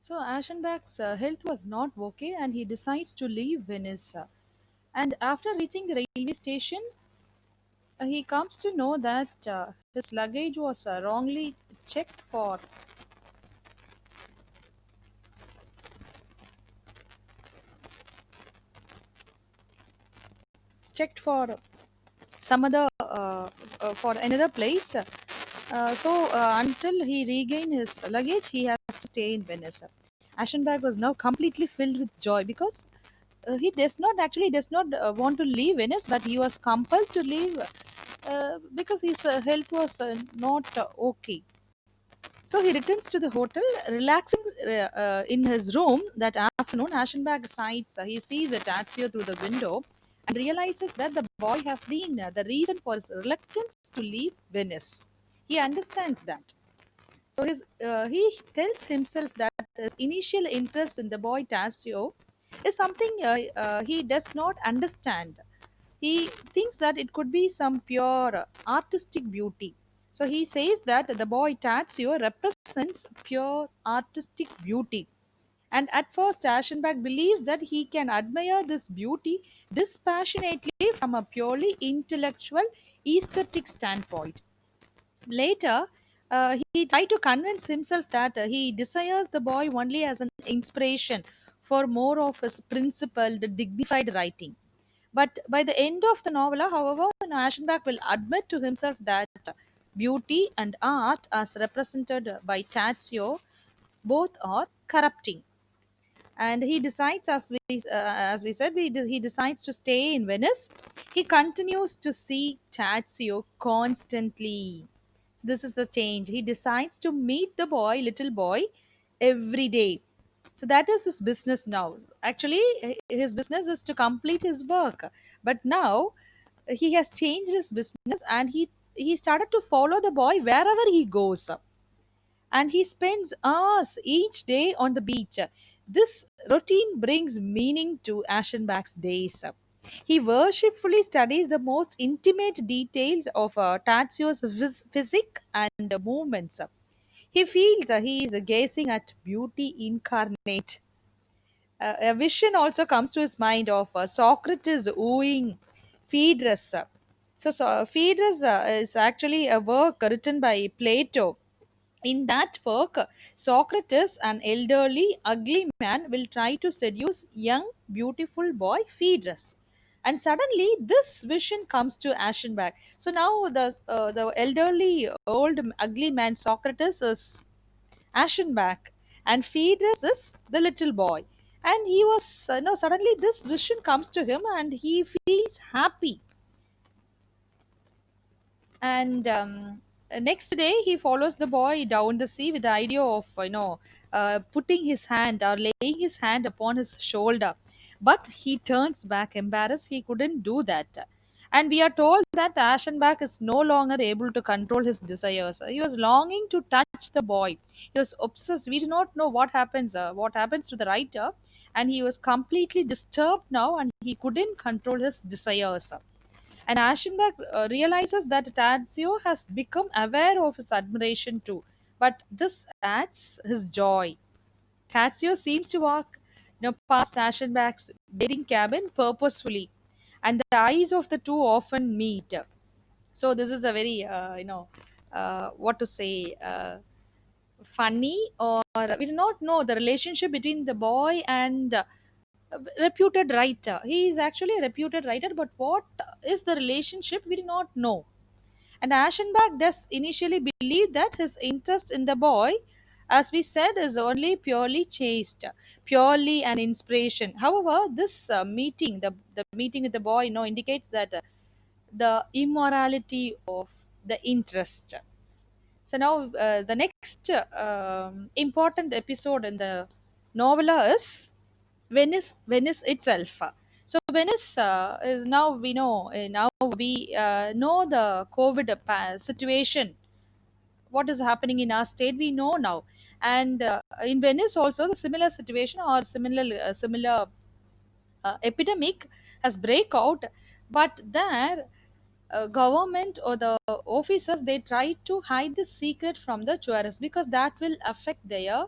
So Aschenbach's health was not okay and he decides to leave Venice. And after reaching the railway station, he comes to know that his luggage was wrongly checked for checked for some other for another place. Until he regained his luggage, he has to stay in Venice. Aschenbach was now completely filled with joy because he does not want to leave Venice, but he was compelled to leave because his health was not okay. So he returns to the hotel, relaxing in his room that afternoon. Aschenbach sights, he sees a Tazio through the window and realizes that the boy has been the reason for his reluctance to leave Venice. He understands that. So he tells himself that his initial interest in the boy Tazio is something he does not understand. He thinks that it could be some pure artistic beauty. So he says that the boy Tazio represents pure artistic beauty. And at first, Aschenbach believes that he can admire this beauty dispassionately from a purely intellectual, aesthetic standpoint. Later, he tried to convince himself that he desires the boy only as an inspiration for more of his principled, dignified writing. But by the end of the novel, however, Aschenbach will admit to himself that beauty and art, as represented by Tazio, both are corrupting. And he decides, as we said, he decides to stay in Venice. He continues to see Tazio constantly. So this is the change. He decides to meet the boy, little boy, every day. So that is his business now. Actually, his business is to complete his work. But now he has changed his business and he started to follow the boy wherever he goes, and he spends hours each day on the beach. This routine brings meaning to Aschenbach's days. He worshipfully studies the most intimate details of Tazio's physique and movements. He feels he is gazing at beauty incarnate. A vision also comes to his mind of Socrates wooing Phaedrus. So Phaedrus is actually a work written by Plato. In that work, Socrates, an elderly, ugly man, will try to seduce young, beautiful boy Phaedrus. And suddenly, this vision comes to Aschenbach. So now the elderly, old, ugly man Socrates is Aschenbach, and Phaedrus is the little boy. And he was no suddenly this vision comes to him, and he feels happy. And next day he follows the boy down the sea with the idea of putting his hand or laying his hand upon his shoulder, but he turns back embarrassed. He couldn't do that. And we are told that Aschenbach is no longer able to control his desires. He was longing to touch the boy. He was obsessed. We do not know what happens to the writer, and he was completely disturbed now, and he couldn't control his desires. And Aschenbach realizes that Tadzio has become aware of his admiration too, but this adds his joy. Tadzio seems to walk past Aschenbach's bathing cabin purposefully, and the eyes of the two often meet. So this is a very, what to say, funny, or we do not know the relationship between the boy and reputed writer. He is actually a reputed writer, but what is the relationship we do not know. And Aschenbach does initially believe that his interest in the boy, as we said, is only purely chaste, purely an inspiration. However, this the meeting with the boy, indicates that the immorality of the interest. So now the next important episode in the novella is Venice itself. So Venice is now we know now we know the COVID situation. What is happening in our state we know now, and in Venice also the similar situation or similar epidemic has break out, but there government or the officers they try to hide the secret from the tourists because that will affect their